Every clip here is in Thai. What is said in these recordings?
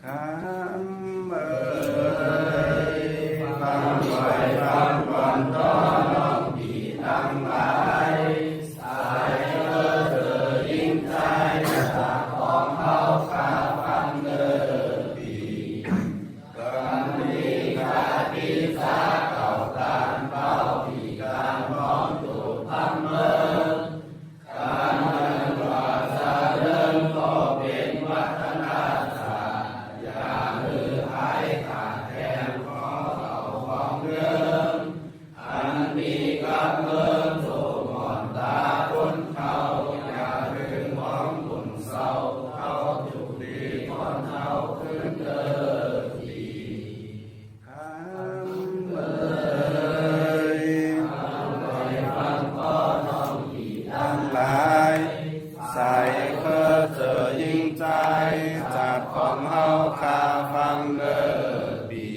คำฟังไว้ฟังก่อนต้อนรับผีทั้งหลายสายเธอยิ่งใจจากของเขาข้าฟังเดินดีกันดีขาดีสาเก่าตานเป้าผีการมองถูกทำเมื่อการเดินว่าจะเดินก็เป็นวัฒนศาสตร์อย่าลือหายขาดแคลนของเก่าของเดิมอันมีกับเมืองโสมอนตาคนเขาอย่าลืมมองบุญเศร้าเขาจุกดีคนเขาขึ้นเดินดีคำฟังก็น้องผีทั้งหลายใส่เพื่อเธอยิ่งใจจากของเฮาข้าฟังเดินดี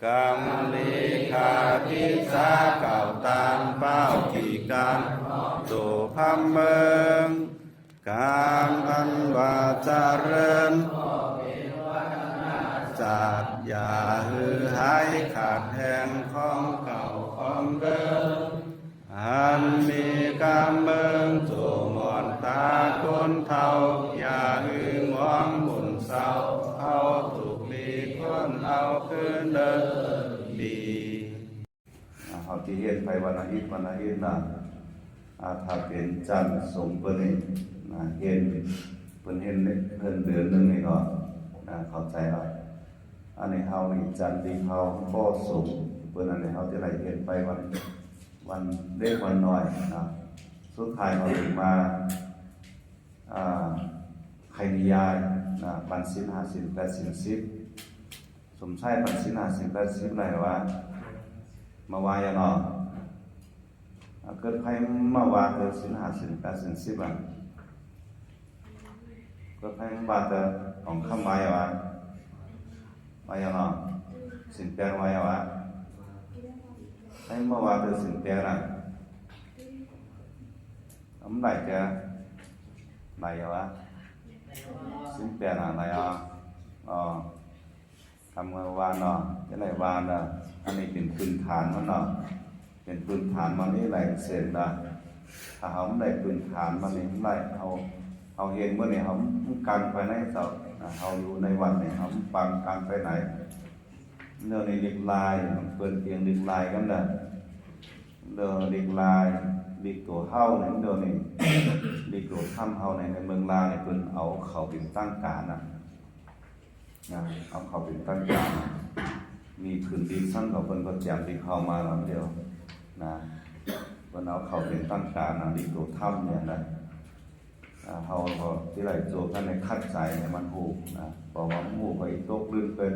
กำลีขาทิสาเก่าตามเป้ากี่การโตพัมเมืองการอันว่าเจริญจากอย่าหือหายขาดแทนของเก่าของเดิมอันมีกำเมืองโจมอนตาคนเท่าอย่าหือมองบุญเศร้าเอาถูกมีคนเอาคืนเดินดีเขาที่เห็นไปวันอาทิตย์นะถ้าเป็นจันทร์สมเปิ้นนี่เห็นเปิ้นเห็นเพิ่นเดือนนึงนี่ก็เข้าใจแล้วอันนี้เฮานี่จันทร์ที่เฮาก็สมเปิ้นอันนี้เฮาที่ไรเห็นไปวันเล็กวันน้อยนะสุดท้ายเราถึงมาใครนิยายปันสิน50 80 10สมใช่ปันสิน50 80ไหนวะมาวายเนาะเกิดใครมาวาเกิดสิน50 80 10อ่ะเกิดใครมาวาเกิดของคำวายวะวายเนาะสินแปดวายวะให้มาวาเกิดสินแปดอ่ะไหนแกไหนวะสินแปดไหนทำงานวานเนาะจะไหนวานอ่ะอันนี้เป็นพื้นฐานมันเนาะเป็นพื้นฐานมันนี่ไหลเสร็จนะถ้าเขาไม่ได้พื้นฐานมันนี่ไหลเขาเห็นเมื่อเนี่ยเขากันไปไหนเสาเขาอยู่ในวันเนี่ยเขาปังกันไปไหนเรื่องในดิกลายมันเปิดเพียงดิกลายกันนะเรื่องดิกลายดิกตัวเฮ้าเนี่ยเดี๋ยวนี้ดิกตัวถ้ำเฮ้าในเมืองลาเนี่ยเพิ่นเอาเขาเป็นตั้งการนะเอาเขาเป็นตั้งการมีพื้นดินสั้นกับเพิ่นก็แจมดิเข้ามาแล้วเดียวนะเพิ่นเอาเขาเป็นตั้งการดิกตัวถ้ำเนี่ยนะเฮาก็ที่ไรโจกันในคัดใจในมันหูบอกว่าหมู่ไปตกลื่นเป็น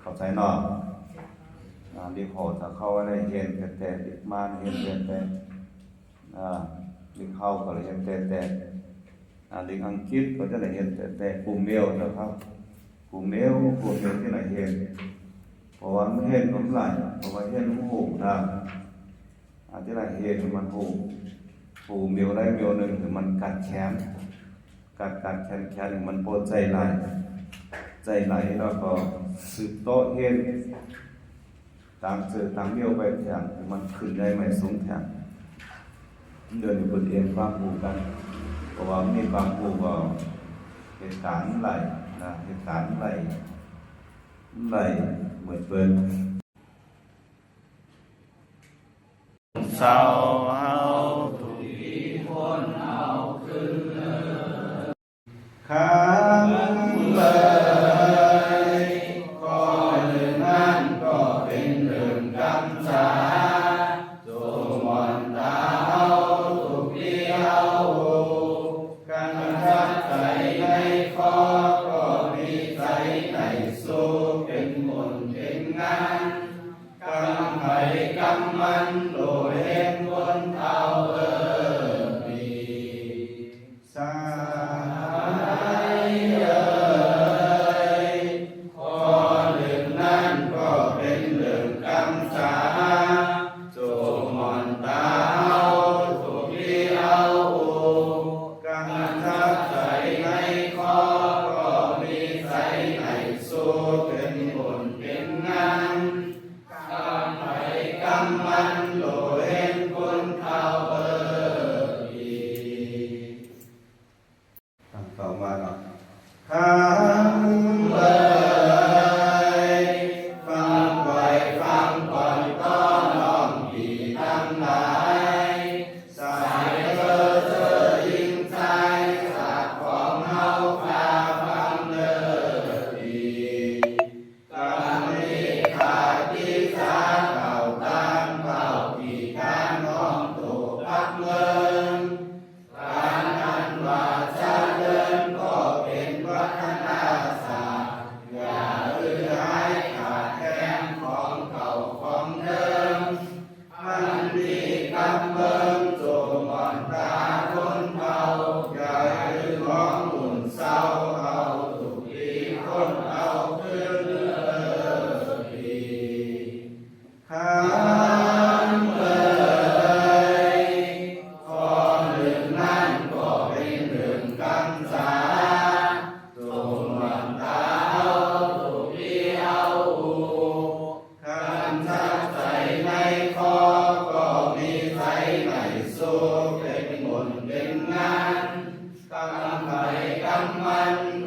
เข้าใจเนาะดิพอถ้าเข้าอะไรเห็นแต่ดิมาเห็นแต่ดิเข้าก็เลยเห็นแต่ดิอังกฤษก็จะได้เห็นแต่กลุ่มเดียวนะครับกลุ่มเดียวที่ไหนเห็นเพราะว่าไม่เห็นผมไหลเพราะว่าเห็นมันหูที่ไหนเห็นมันหูเมียวได้เมียวหนึ่งถึงมันกัดแขนแขนมันโปรใจไหลแล้วก็สืบโต๊ะเห็นต่างเมียวไปแทงมันขึ้นได้ไหมสงแทงเดินอยู่บนเอ็นความผูกันเพราะว่ามีความผูก็เหตุการณ์ไหลเหตุการณ์ไหลเหมือนเปิ้นเศร้าเฮาถูกผีคนเอาขึ้นเลยคำเลยก็เรื่องนั้นก็เป็นเรื่องกำสาโจมอนตาเฮาถูกผีเฮากันรักใจในคอก็มีใจในสู้เป็นมนต์เป็นงานกำไผ่กำมันโดยเห็นคนเอาดีสา มัน